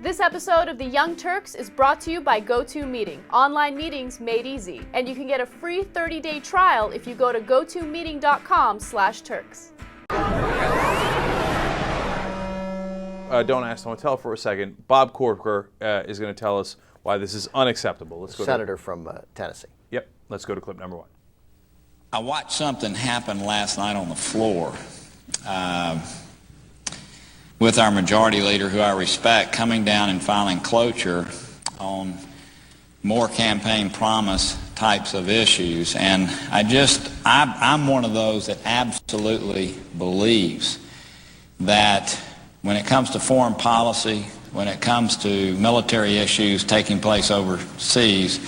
This episode of the Young Turks is brought to you by GoToMeeting, online meetings made easy. And you can get a free 30-day trial if you go to gotomeeting.com/Turks. Don't ask, don't tell for a second. Bob Corker is going to tell us why this is unacceptable. Let's go. Senator from Tennessee. Yep. Let's go to clip number 1. I watched something happen last night on the floor with our majority leader, who I respect, coming down and filing cloture on more campaign promise types of issues. And I'm one of those that absolutely believes that when it comes to foreign policy, when it comes to military issues taking place overseas,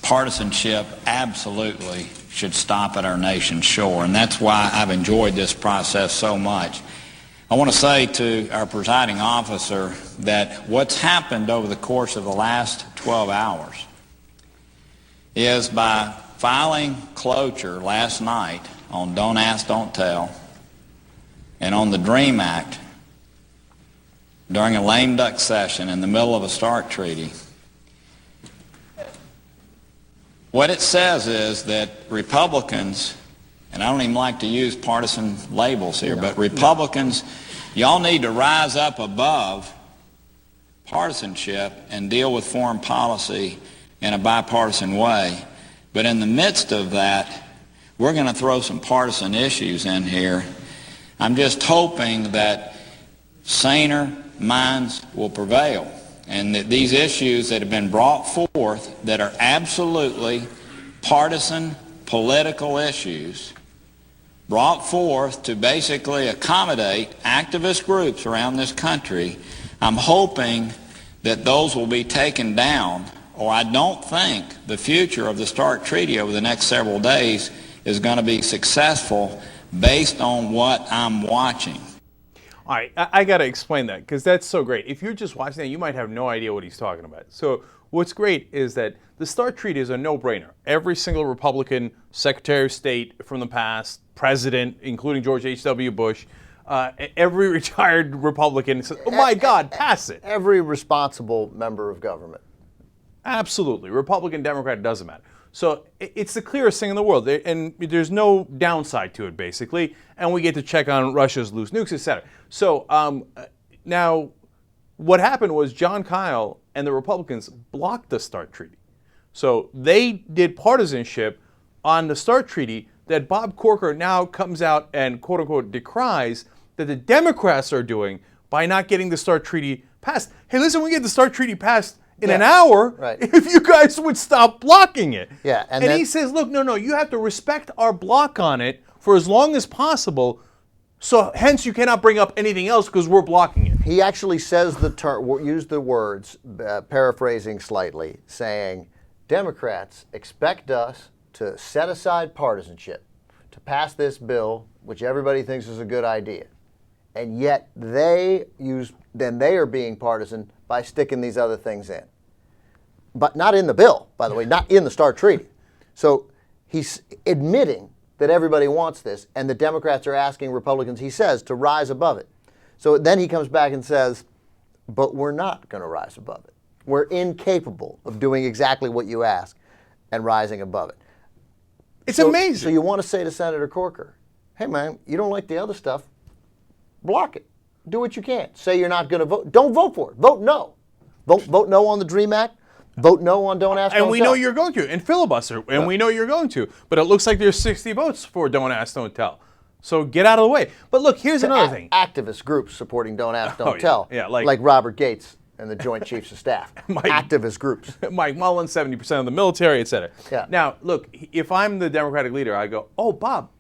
partisanship absolutely should stop at our nation's shore. And that's why I've enjoyed this process so much. I want to say to our presiding officer that what's happened over the course of the last 12 hours is, by filing cloture last night on Don't Ask, Don't Tell and on the DREAM Act during a lame duck session in the middle of a START treaty, what it says is that Republicans, and I don't even like to use partisan labels here, but Republicans, y'all need to rise up above partisanship and deal with foreign policy in a bipartisan way. But in the midst of that, we're going to throw some partisan issues in here. I'm just hoping that saner minds will prevail, and that these issues that have been brought forth that are absolutely partisan political issues, brought forth to basically accommodate activist groups around this country, I'm hoping that those will be taken down, or I don't think the future of the START Treaty over the next several days is going to be successful based on what I'm watching. All right, I got to explain that, because that's so great. If you're just watching that, you might have no idea what he's talking about. So what's great is that the START Treaty is a no-brainer. Every single Republican Secretary of State from the past, president, including George H.W. Bush, every retired Republican says, oh my God, pass it. Every responsible member of government. Absolutely. Republican, Democrat, it doesn't matter. So it's the clearest thing in the world, and there's no downside to it, basically, and we get to check on Russia's loose nukes, etc. So now what happened was John Kyle and the Republicans blocked the START Treaty. So they did partisanship on the START Treaty that Bob Corker now comes out and quote-unquote decries that the Democrats are doing by not getting the START Treaty passed. Hey, listen, we get the START Treaty passed in an hour if you guys would stop blocking it. Yeah, and he says, look, no, you have to respect our block on it for as long as possible, so hence you cannot bring up anything else because we're blocking it. He actually says the term, used the words, paraphrasing slightly, saying, Democrats expect us to set aside partisanship, to pass this bill, which everybody thinks is a good idea. And yet they are being partisan by sticking these other things in. But not in the bill, by the way, not in the START Treaty. So he's admitting that everybody wants this, and the Democrats are asking Republicans, he says, to rise above it. So then he comes back and says, but we're not going to rise above it. We're incapable of doing exactly what you ask and rising above it. It's amazing. So you want to say to Senator Corker, hey man, you don't like the other stuff, block it. Do what you can. Say you're not going to vote. Don't vote for it. Vote no. Vote no on the DREAM Act. Vote no on Don't Ask, Don't Tell. And we know you're going to. And filibuster. And we know you're going to. But it looks like there's 60 votes for Don't Ask, Don't Tell. So get out of the way. But look, here's another thing. Activist groups supporting Don't Ask, Don't Tell. Yeah, like Robert Gates and the Joint Chiefs of Staff. Activist groups. Mike Mullins, 70% of the military, et cetera. Yeah. Now, look, if I'm the Democratic leader, I go, oh, Bob,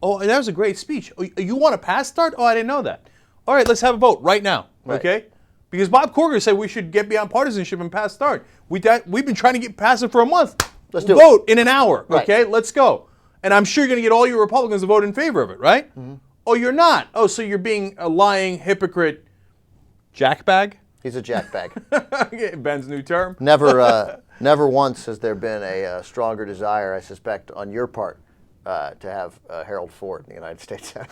oh, that was a great speech. Oh, you want to pass START? Oh, I didn't know that. All right, let's have a vote right now, okay? Because Bob Corker said we should get beyond partisanship and pass START. We've been trying to get past it for a month. Let's do vote in an hour, okay? Let's go. And I'm sure you're going to get all your Republicans to vote in favor of it, right? Mm-hmm. Oh, you're not. Oh, so you're being a lying hypocrite jackbag? He's a jackbag. Ben's new term. Never once has there been a stronger desire, I suspect, on your part to have Harold Ford in the United States Senate.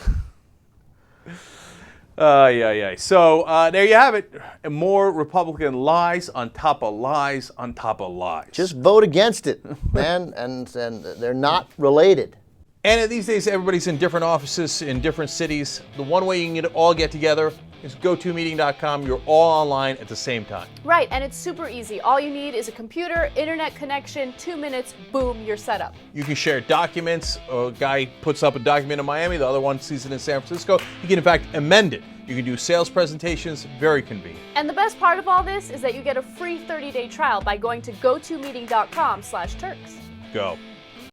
Yeah. So there you have it. And more Republican lies on top of lies on top of lies. Just vote against it, man, and they're not related. And these days, everybody's in different offices in different cities. The one way you can all get together is go2meeting.com. You're all online at the same time. Right, and it's super easy. All you need is a computer, internet connection, 2 minutes, boom, you're set up. You can share documents. A guy puts up a document in Miami, the other one sees it in San Francisco. You can, in fact, amend it. You can do sales presentations, very convenient. And the best part of all this is that you get a free 30-day trial by going to go2meeting.com/Turks. Go.